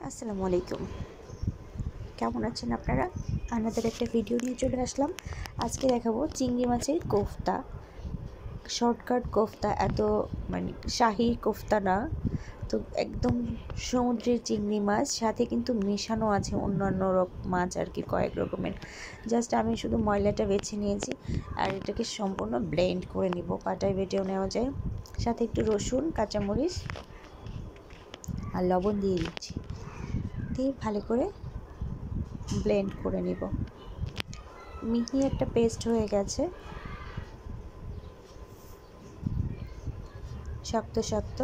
আসসালামু আলাইকুম। কেমন আছেন আপনারা? আপনাদের একটা ভিডিও নিয়ে চলে আসলাম। আজকে দেখাবো চিংড়ি মাছের কোফতা, শর্টকাট কোফতা। এত শাহি কোফতা না, তো একদম সমুদ্রের চিংড়ি মাছ, সাথে কিন্তু মেশানো আছে অন্যান্য মাছ আর কি, কয়েক রকমের। জাস্ট আমি শুধু ময়লাটা বেছে নিয়েছি আর এটাকে সম্পূর্ণ ব্লেন্ড করে নিব। পাটায় বেটেও নেওয়া যায়। সাথে একটু রসুন, কাঁচামরিচ আর লবণ দিয়ে দিচ্ছি, দিয়ে ভালো করে ব্লেন্ড করে নিব। মিহি একটা পেস্ট হয়ে গেছে, শক্ত শক্ত।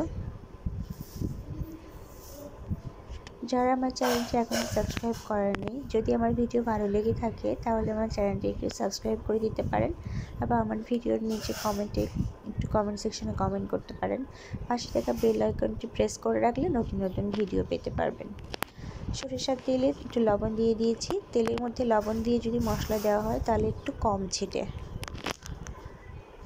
যারা আমার চ্যানেলটি এখনও সাবস্ক্রাইব করেননি, যদি আমার ভিডিও ভালো লেগে থাকে তাহলে আমার চ্যানেলটি একটু সাবস্ক্রাইব করে দিতে পারেন, আবার আমার ভিডিওর নিচে কমেন্ট সেকশনে কমেন্ট করতে পারেন। পাশে থাকা বেল আইকনটি প্রেস করে রাখলে নতুন নতুন ভিডিও পেতে পারবেন। সরিষার তেলে একটু লবণ দিয়ে দিয়েছি। তেলের মধ্যে লবণ দিয়ে যদি মশলা দেওয়া হয় তাহলে একটু কম ছিটে।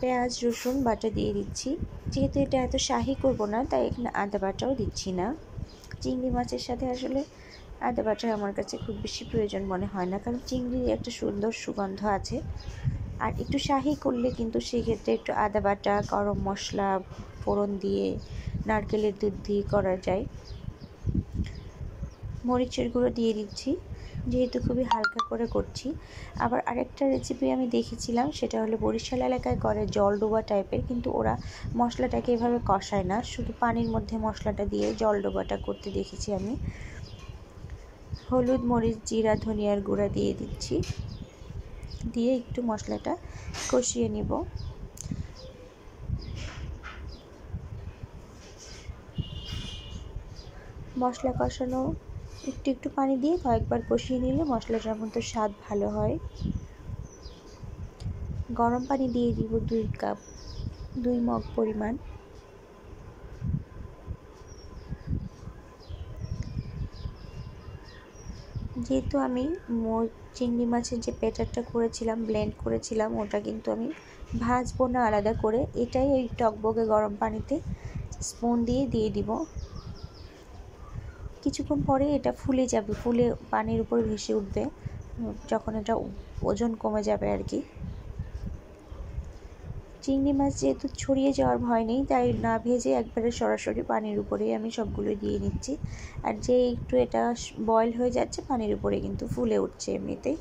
পেঁয়াজ রসুন বাটা দিয়ে দিচ্ছি। যেহেতু এটা এত শাহি করব না, তাই এখানে আদা বাটাও দিচ্ছি না। চিংড়ি মাছের সাথে আসলে আদা বাটার আমার কাছে খুব বেশি প্রয়োজন মনে হয় না, কারণ চিংড়ির একটা সুন্দর সুগন্ধ আছে। আর একটু শাহি করলে কিন্তু সেক্ষেত্রে একটু আদা বাটা, গরম মশলা ফোড়ন দিয়ে, নারকেলের দুধ দিয়ে করা যায়। মরিচের গুঁড়ো দিয়ে দিচ্ছি, যেহেতু খুবই হালকা করে করছি। আবার আরেকটা রেসিপি আমি দেখেছিলাম, সেটা হলো বরিশাল এলাকায় করে জল ডোবা টাইপের, কিন্তু ওরা মশলাটাকে এভাবে কষায় না, শুধু পানির মধ্যে মশলাটা দিয়ে জল ডোবাটা করতে দেখেছি আমি। হলুদ, মরিচ, জিরা, ধনিয়ার গুঁড়া দিয়ে দিচ্ছি, দিয়ে একটু মশলাটা কষিয়ে নিব। মশলা কষানো একটু পানি দিয়ে কয়েকবার কষিয়ে নিলে মশলাটার মধ্যে স্বাদ ভালো হয়। গরম পানি দিয়ে দিব 2 মগ পরিমাণ। যেহেতু আমি চিংড়ি মাছের যে ব্যাটারটা করেছিলাম, ব্লেন্ড করেছিলাম, ওটা কিন্তু আমি ভাজবো না আলাদা করে। এটাই ওই টকবগে গরম পানিতে স্পুন দিয়ে দিব। কিছুক্ষণ পরে এটা ফুলে যাবে, ফুলে পানির উপর ভেসে উঠবে, যখন এটা ওজন কমে যাবে আর কি। চিংড়ি মাছ যেহেতু ছড়িয়ে যাওয়ার ভয় নেই, তাই না ভেজে একবারে সরাসরি পানির উপরেই আমি সবগুলো দিয়ে নিচ্ছি। আর যে একটু এটা বয়েল হয়ে যাচ্ছে, পানির উপরে কিন্তু ফুলে উঠছে এমনিতেই।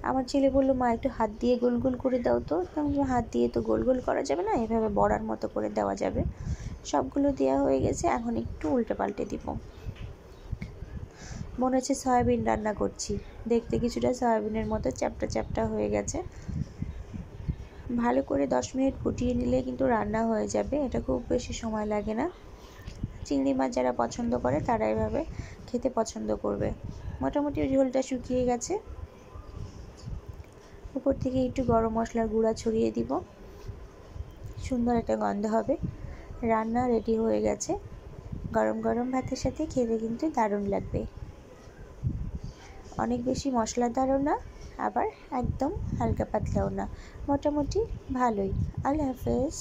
আমার ছেলে বললো, মা একটু হাত দিয়ে গোল গোল করে দাও তো। হাত দিয়ে তো গোল গোল করা যাবে না, এভাবে বড়ার মতো করে দেওয়া যাবে। সবগুলো দেওয়া হয়ে গেছে, এখন একটু উল্টে পাল্টে দিব। মনে হচ্ছে সয়াবিন রান্না করছি, দেখতে কিছুটা সয়াবিনের মতো চ্যাপটা চ্যাপটা হয়ে গেছে। ভালো করে 10 মিনিট ফুটিয়ে নিলে কিন্তু রান্না হয়ে যাবে, এটা খুব বেশি সময় লাগে না। চিংড়ি মাছ যারা পছন্দ করে তারা এভাবে খেতে পছন্দ করবে। মোটামুটি ঝোলটা শুকিয়ে গেছে, উপর থেকে একটু গরম মশলার গুঁড়া ছড়িয়ে দিব, সুন্দর একটা গন্ধ হবে। রান্না রেডি হয়ে গেছে। গরম গরম ভাতের সাথে খেতে কিন্তু দারুণ লাগবে। অনেক বেশি মশলাদারও না, আবার একদম হালকা পাতলাও না, মোটামুটি ভালোই। আল্লাহ হাফেজ।